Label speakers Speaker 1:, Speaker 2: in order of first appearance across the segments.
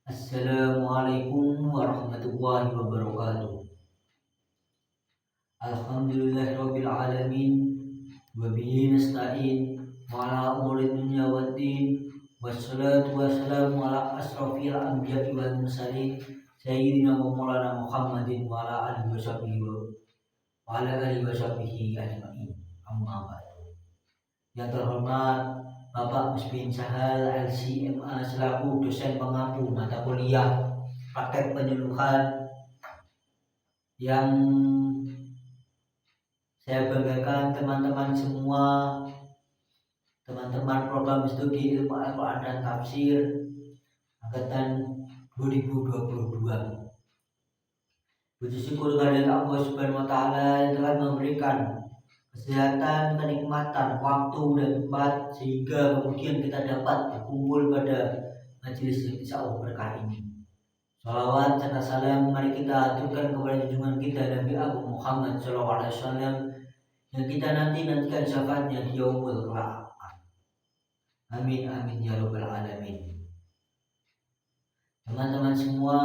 Speaker 1: Assalamualaikum warahmatullahi wabarakatuh. Alhamdulillahirabbil alamin wa bihi nasta'in wa ala umuri dunya waddin wassalatu wassalamu ala asrofil anbiya'i wal mursalin sayyidina wa maulana Muhammadin wa ala alihi wa sahbihi ajma'in. Amma ba'du. Yang terhormat Bapak Musbin Sahal LCMA selaku dosen pengampu mata kuliah praktek penyuluhan yang saya banggakan teman-teman semua, teman-teman program studi ilmu Al-Quran dan Tafsir angkatan 2022. Puji syukur kehadirat Allah Subhanahu wa Ta'ala yang telah memberikan kesehatan, kenikmatan, waktu dan tempat sehingga kemudian kita dapat berkumpul pada majelis yang insya Allah berkah ini. Salawat serta salam mari kita aturkan kepada junjungan kita Nabi Abu Muhammad SAW yang kita nantikan syafaatnya di yaumul qiyamah. Amin amin ya rabbal alamin. Teman-teman semua,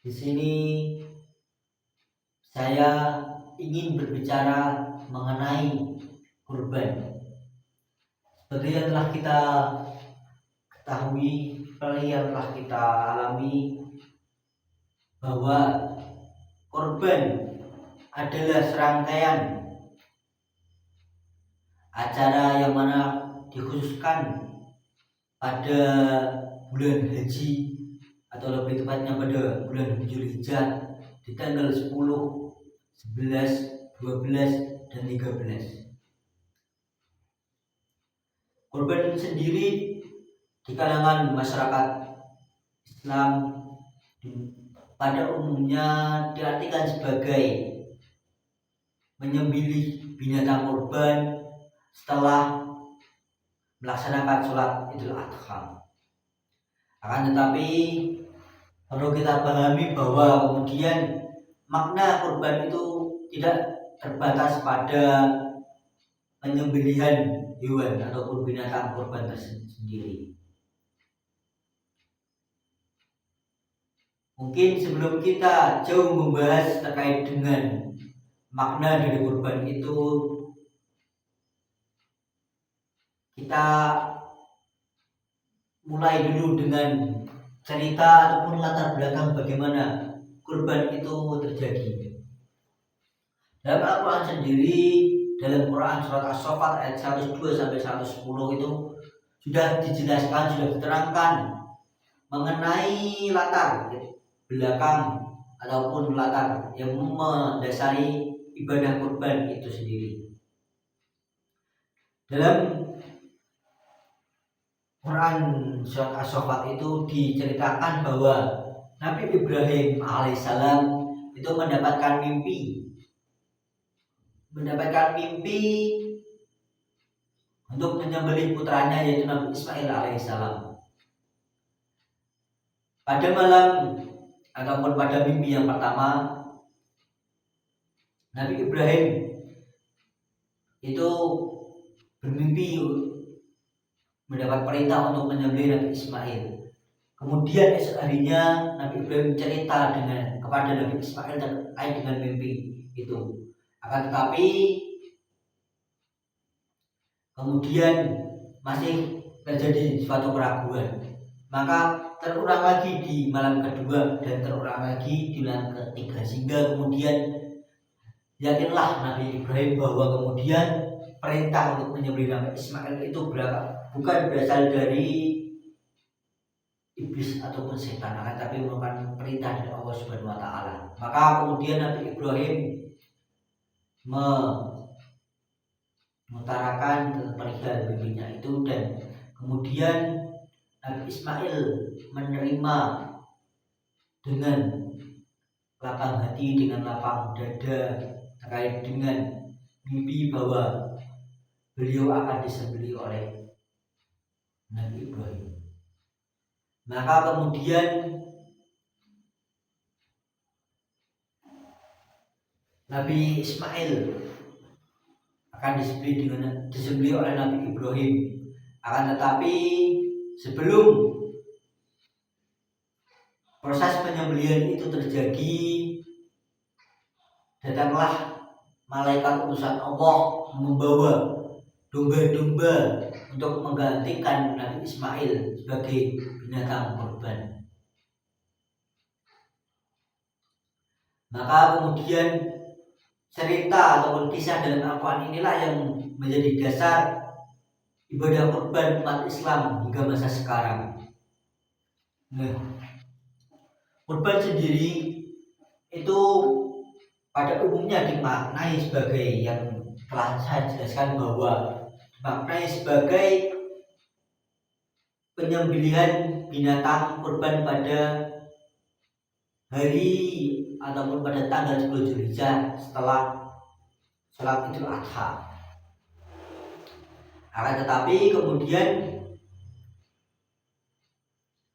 Speaker 1: di sini saya ingin berbicara mengenai kurban. Seperti yang telah kita ketahui, yang telah kita alami, bahwa kurban adalah serangkaian acara yang mana dikhususkan pada bulan haji atau lebih tepatnya pada bulan Dzulhijjah di tanggal 10, 11, 12, dan 13. Kurban sendiri di kalangan masyarakat Islam pada umumnya diartikan sebagai menyembelih binatang kurban setelah melaksanakan sholat Idul Adha. Akan tetapi perlu kita pahami bahwa kemudian makna kurban itu tidak terbatas pada penyembelihan hewan ataupun binatang kurban tersendiri. Mungkin sebelum kita jauh membahas terkait dengan makna dari kurban itu, kita mulai dulu dengan cerita ataupun latar belakang bagaimana kurban itu terjadi. Dalam Al-Quran sendiri, dalam Quran surat As-Saffat ayat 102-110 itu sudah dijelaskan, sudah diterangkan mengenai latar belakang ataupun latar yang mendasari ibadah kurban itu sendiri. Dalam Quran surat As-Saffat itu diceritakan bahwa Nabi Ibrahim alaihissalam itu mendapatkan mimpi untuk menyembelih putranya yaitu Nabi Ismail alaihissalam. Pada malam ataupun pada mimpi yang pertama, Nabi Ibrahim itu bermimpi mendapat perintah untuk menyembelih Nabi Ismail. Kemudian esok harinya Nabi Ibrahim cerita kepada Nabi Ismail terkait dengan mimpi itu. Akan tetapi kemudian masih terjadi suatu keraguan. Maka terulang lagi di malam kedua dan terulang lagi di malam ketiga, sehingga kemudian yakinlah Nabi Ibrahim bahwa kemudian perintah untuk menyembelih Nabi Ismail itu bukan berasal dari iblis ataupun setan, tapi merupakan perintah dari Allah Subhanahu wa Ta'ala. Maka kemudian Nabi Ibrahim mengutarakan perihal mimpinya itu, dan kemudian Nabi Ismail menerima dengan lapang hati, dengan lapang dada terkait dengan mimpi bahwa beliau akan disembelih oleh Nabi Ibrahim. Maka kemudian Nabi Ismail akan disembelih oleh Nabi Ibrahim. Akan tetapi sebelum proses penyembelihan itu terjadi, datanglah malaikat utusan Allah membawa domba-domba untuk menggantikan Nabi Ismail sebagai binatang kurban. Maka kemudian cerita ataupun kisah dalam Al-Quran inilah yang menjadi dasar ibadah kurban umat Islam hingga masa sekarang. Nah, kurban sendiri itu pada umumnya dimaknai sebagai yang telah saya jelaskan, bahwa dimaknai sebagai penyembelihan binatang kurban pada hari ataupun pada tanggal 10 Zulhijjah setelah sholat Idul Adha. Akan tetapi kemudian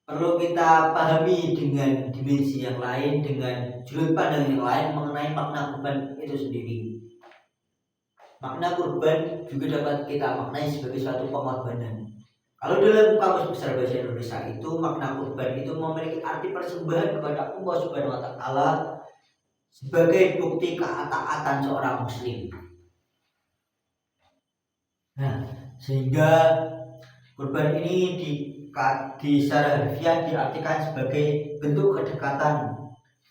Speaker 1: perlu kita pahami dengan dimensi yang lain, dengan sudut pandang yang lain mengenai makna kurban itu sendiri. Makna kurban juga dapat kita maknai sebagai suatu pengorbanan. Kalau dalam Kamus Besar Bahasa Indonesia itu, makna kurban itu memiliki arti persembahan kepada Allah Subhanahu wa Ta'ala sebagai bukti ketaatan seorang muslim. Nah, sehingga kurban ini secara harfiah diartikan sebagai bentuk kedekatan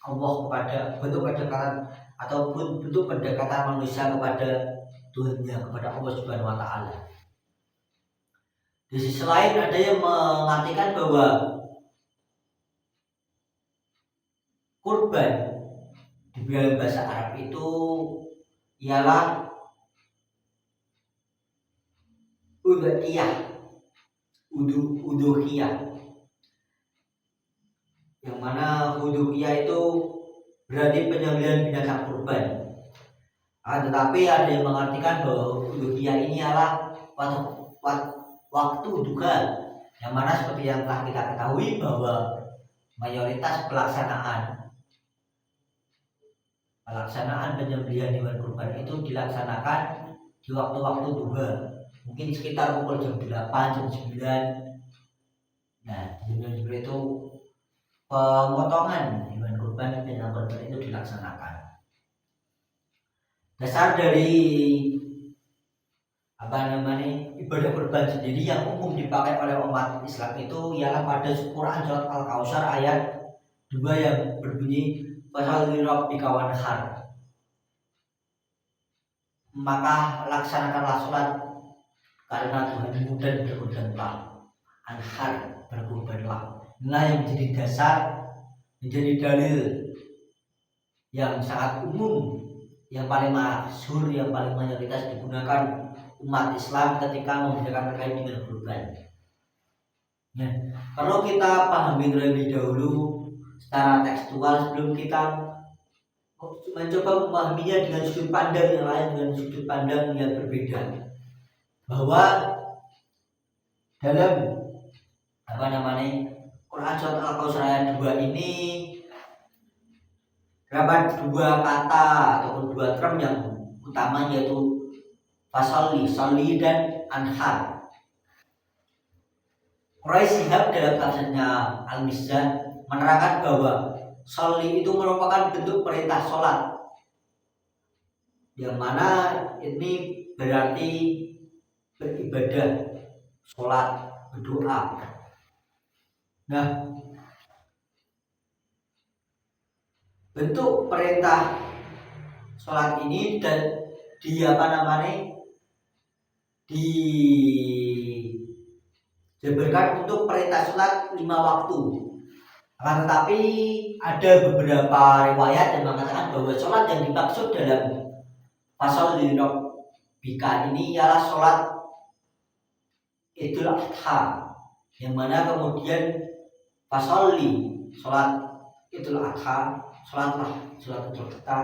Speaker 1: Allah kepada, bentuk kedekatan ataupun bentuk kedekatan manusia kepada Tuhannya, kepada Allah Subhanahu wa Ta'ala. Di sisi lain ada yang mengartikan bahwa kurban di dalam bahasa Arab itu ialah uduhiyah, yang mana uduhiyah itu berarti penyembelihan binatang kurban. Tetapi ada yang mengartikan bahwa uduhiyah ini adalah waktu duha, yang mana seperti yang telah kita ketahui bahwa mayoritas pelaksanaan penyembelihan hewan kurban itu dilaksanakan di waktu-waktu duha, mungkin sekitar pukul jam 8, jam 9. Nah, seperti itu pemotongan hewan kurban dan kurban itu dilaksanakan. Dasar dari ibadah kurban sendiri yang umum dipakai oleh umat Islam itu ialah pada Quran surat Al-Kautsar ayat 2 yang berbunyi fasholli lirabbika wanhar. Maka laksanakanlah sholat karena Tuhanmu dan berkurbanlah. Anhar, berkurbanlah. Inilah yang menjadi dasar, menjadi dalil yang sangat umum, yang paling masyhur, yang paling mayoritas digunakan umat Islam ketika membedakan terkait dengan kurban. Ya, perlu kita pahami terlebih dahulu secara tekstual sebelum kita mencoba memahaminya dengan sudut pandang yang lain, dengan sudut pandang yang berbeda. Bahwa dalam Quran surat Al-Kautsar ayat 2 ini terdapat dua kata ataupun dua term yang utama, yaitu fasholli dan anhar. Quraisy Shihab dalam tafsirnya Al-Mizan menerangkan bahwa sholli itu merupakan bentuk perintah sholat, yang mana ini berarti beribadah, sholat, berdoa. Nah, bentuk perintah sholat ini dan dijabarkan untuk perintah sholat 5 waktu. Akan tetapi ada beberapa riwayat yang mengatakan bahwa sholat yang dimaksud dalam fasholli lirabbika ini ialah sholat Idul Adha, yang mana kemudian fasholli, sholat Idul Adha, sholat Idul Adha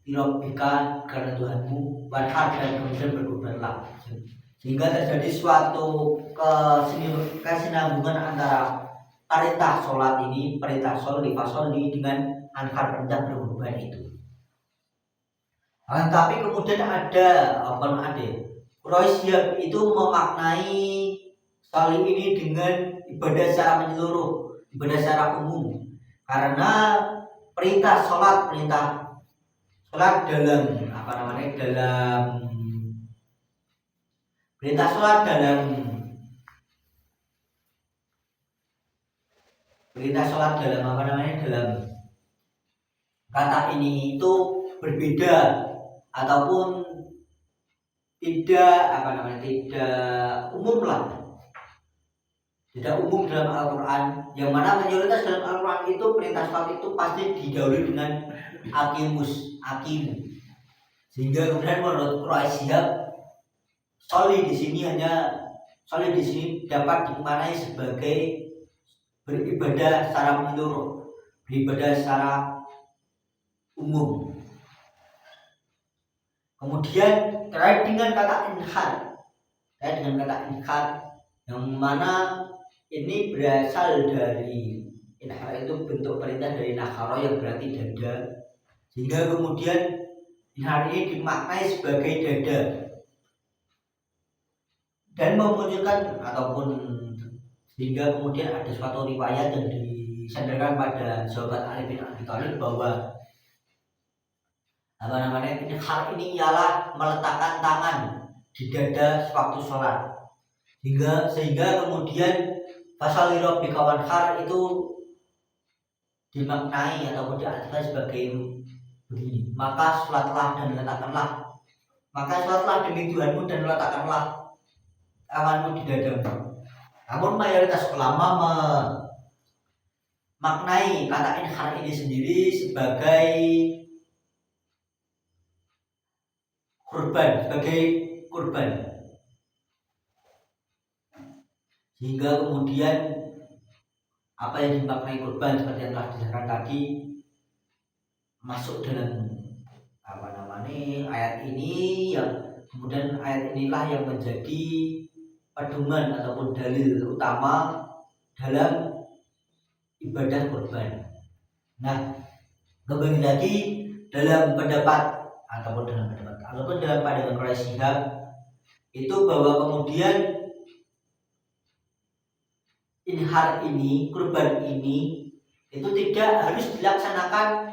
Speaker 1: lirabbika, karena Tuhanmu, wanhar, dan kemudian berkurbanlah, sehingga terjadi suatu kesinambungan antara perintah sholat ini, perintah fasholli dengan anhar, perintah berkurban itu. Tapi kemudian ada Quraisy itu memaknai sholli ini dengan ibadah secara menyeluruh, ibadah secara umum. karena perintah sholat dalam perintah sholat dalam kata ini itu berbeda ataupun tidak umum dalam Al-Quran, yang mana mayoritas dalam Al-Quran itu perintah sholat itu pasti didahului dengan akim, sehingga kemudian menurut Quraisyhab sholli di sini dapat dimaknai sebagai beribadah secara menyeluruh, beribadah secara umum. Kemudian terkait dengan kata inhar, yang mana ini berasal dari inhar, itu bentuk perintah dari nakhara yang berarti dada, sehingga kemudian inhar ini dimaknai sebagai dada dan memunculkan ataupun sehingga kemudian ada suatu riwayat yang disandarkan pada sahabat Ali bin Abi Thalib bahwa inhar ini ialah meletakkan tangan di dada sewaktu sholat, sehingga kemudian pasal rabbika wanhar itu dimaknai ataupun diartikan sebagai begini, maka sholatlah demi Tuhanmu dan letakkanlah tanganmu di dadamu. Namun mayoritas ulama memaknai kata inhar ini sendiri sebagai kurban, sehingga kemudian apa yang dimaknai kurban seperti yang telah dijelaskan tadi masuk dalam ayat ini, yang kemudian ayat inilah yang menjadi pedoman ataupun dalil utama dalam ibadah kurban. Nah, kembali lagi dalam pandangan Quraisyhab itu bahwa kemudian inhar ini, kurban ini itu tidak harus dilaksanakan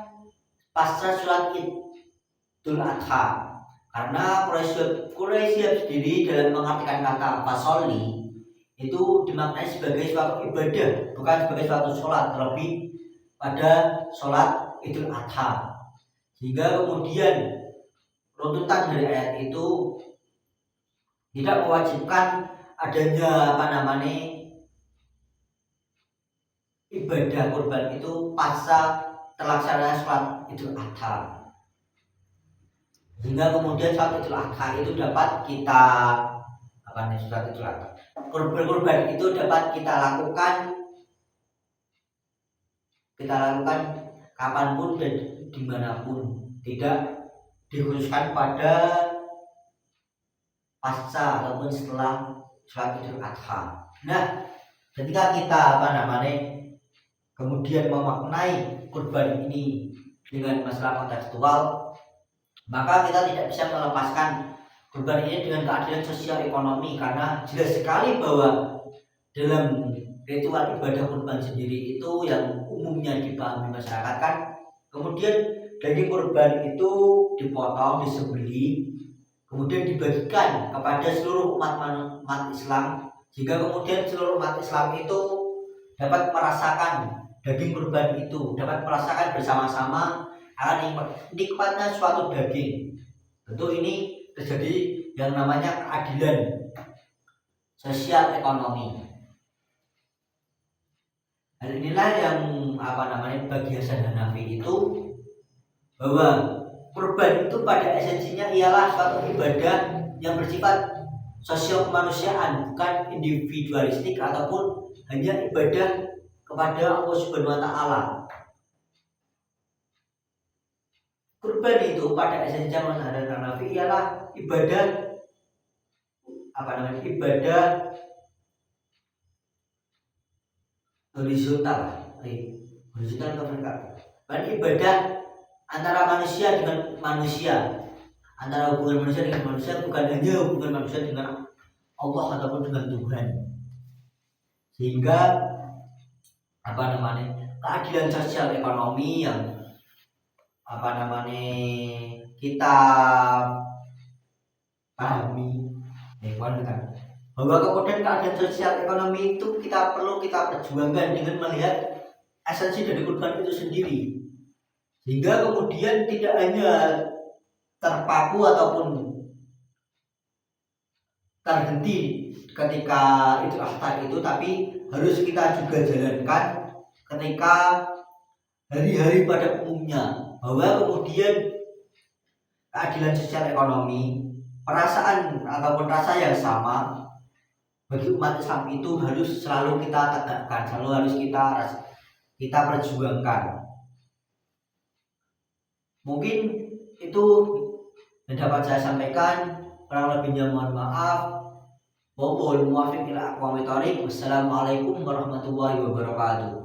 Speaker 1: pasca sholat Idul Adha, karena Quraisyhab sendiri dalam mengartikan kata fasolli itu dimaknai sebagai suatu ibadah, bukan sebagai suatu sholat, terlebih pada sholat Idul Adha, sehingga kemudian runtutan dari ayat itu tidak mewajibkan adanya ibadah kurban itu pasca terlaksana sholat Idul Adha, sehingga kemudian sholat Idul Adha itu dapat kita kurban itu dapat kita lakukan kapanpun dan dimanapun, tidak dikhususkan pada pasca ataupun setelah sholat Idul Adha. Nah, ketika kita kemudian memaknai kurban ini dengan masalah kontekstual, maka kita tidak bisa melepaskan kurban ini dengan keadilan sosial ekonomi, karena jelas sekali bahwa dalam ritual ibadah kurban sendiri itu yang umumnya dipahami masyarakat kan, kemudian daging kurban itu dipotong, disembelih, kemudian dibagikan kepada seluruh umat Islam, sehingga kemudian seluruh umat Islam itu dapat merasakan daging kurban itu, dapat merasakan bersama-sama akan nikmatnya suatu daging. Tentu ini terjadi yang namanya keadilan sosial ekonomi. Hal inilah yang bagi Hasan Hanafi itu, bahwa kurban itu pada esensinya ialah suatu ibadah yang bersifat sosial kemanusiaan, bukan individualistik ataupun hanya ibadah kepada Allah Subhanahu wa Ta'ala. Kurban itu pada esensinya menurut Hasan Hanafi ialah ibadah horizontal dan ibadah antara manusia dengan manusia, antara hubungan manusia dengan manusia, bukan hanya hubungan manusia dengan Allah ataupun dengan Tuhan. Sehingga keadilan sosial ekonomi yang kita pahami, kan? Bahwa kemudian keadilan sosial ekonomi itu perlu kita perjuangkan dengan melihat esensi dari kurban itu sendiri, sehingga kemudian tidak hanya terpaku ataupun terhenti ketika itu akta itu, tapi harus kita juga jalankan ketika hari-hari pada umumnya, bahwa kemudian keadilan sosial ekonomi, perasaan ataupun rasa yang sama bagi umat Islam itu harus selalu kita tegakkan, selalu harus kita perjuangkan. Mungkin itu yang dapat saya sampaikan, kurang lebihnya mohon maaf. Wassalamualaikum warahmatullahi wabarakatuh.